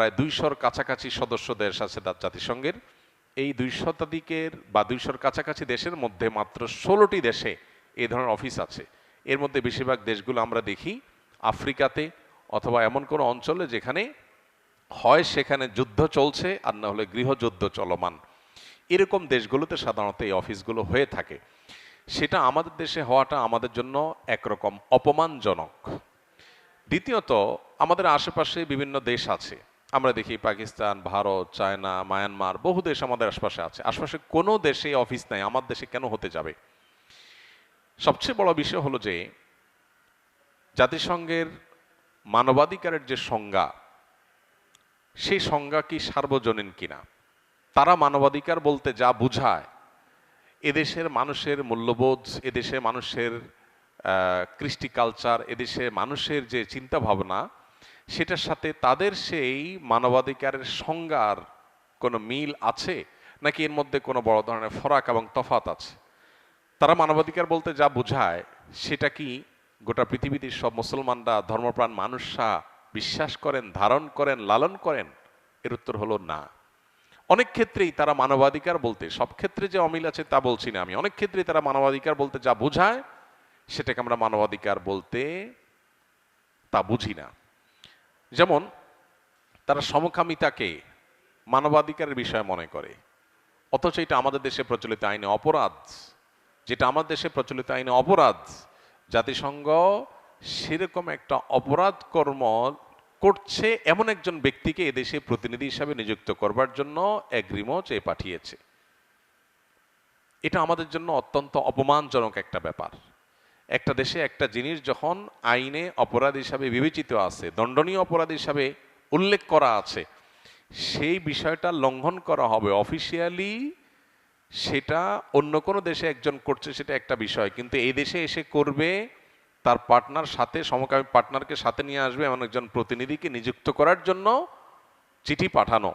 প্রায় 200-র কাছাকাছি সদস্য দেশ আছে জাতিসংঘের। এই 200 বা 200-র কাছাকাছি দেশের মধ্যে মাত্র 16টি দেশে এই ধরনের অফিস আছে। এর মধ্যে বেশিরভাগ দেশগুলো আমরা দেখি আফ্রিকাতে, অথবা এমন কোনো অঞ্চলে যেখানে হয় সেখানে যুদ্ধ চলছে, আর না হলে গৃহযুদ্ধ চলমান। এরকম দেশগুলোতে সাধারণত এই অফিসগুলো হয়ে থাকে। সেটা আমাদের দেশে হওয়াটা আমাদের জন্য একরকম অপমানজনক। দ্বিতীয়ত, আমাদের আশেপাশে বিভিন্ন দেশ আছে, আমরা দেখি পাকিস্তান, ভারত, চায়না, মায়ানমার, বহু দেশ আমাদের আশপাশে আছে। আশপাশে কোনো দেশে অফিস নাই, আমার দেশে কেন হতে যাবে? সবচেয়ে বড় বিষয় হলো যে জাতিসংঘের মানবাধিকারের যে সংজ্ঞা, সেই সংজ্ঞা কি সার্বজনীন কিনা? তারা মানবাধিকার বলতে যা বুঝায়, এদেশের মানুষের মূল্যবোধ, এদেশের মানুষের কৃষ্টি কালচার, এদেশের মানুষের যে চিন্তা ভাবনা, সেটার সাথে তাদের সেই মানবাধিকারের সংজ্ঞার কোনো মিল আছে, নাকি এর মধ্যে কোনো বড় ধরনের ফরাক এবং তফাত আছে? তারা মানবাধিকার বলতে যা বুঝায়, সেটা কি গোটা পৃথিবীতে সব মুসলমানরা, ধর্মপ্রাণ মানুষরা বিশ্বাস করেন, ধারণ করেন, লালন করেন? এর উত্তর হলো না। অনেক ক্ষেত্রেই তারা মানবাধিকার বলতে, সব ক্ষেত্রে যে অমিল আছে তা বলছি না আমি, অনেক ক্ষেত্রেই তারা মানবাধিকার বলতে যা বোঝায়, সেটাকে আমরা মানবাধিকার বলতে তা বুঝি না। যেমন তারা সমকামিতাকে মানবাধিকারের বিষয় মনে করে, অথচ এটা আমাদের দেশে প্রচলিত আইনে অপরাধ। যেটা আমাদের দেশে প্রচলিত আইনে অপরাধ, জাতিসংঘ সেরকম একটা অপরাধ কর্ম করছে এমন একজন ব্যক্তিকে এদেশে প্রতিনিধি হিসাবে নিযুক্ত করবার জন্য এগ্রিমেন্ট চেয়ে পাঠিয়েছে। এটা আমাদের জন্য অত্যন্ত অপমানজনক একটা ব্যাপার। একটা দেশে একটা জিনিস যখন আইনে অপরাধ হিসাবে বিবেচিত আছে, দণ্ডনীয় অপরাধ হিসাবে উল্লেখ করা আছে, সেই বিষয়টা লঙ্ঘন করা হবে অফিসিয়ালি, সেটা অন্য কোনো দেশে একজন করছে সেটা একটা বিষয়, কিন্তু এই দেশে এসে করবে, তার পার্টনার সাথে, সমকামী পার্টনারকে সাথে নিয়ে আসবে এমন একজন প্রতিনিধিকে নিযুক্ত করার জন্য চিঠি পাঠানো,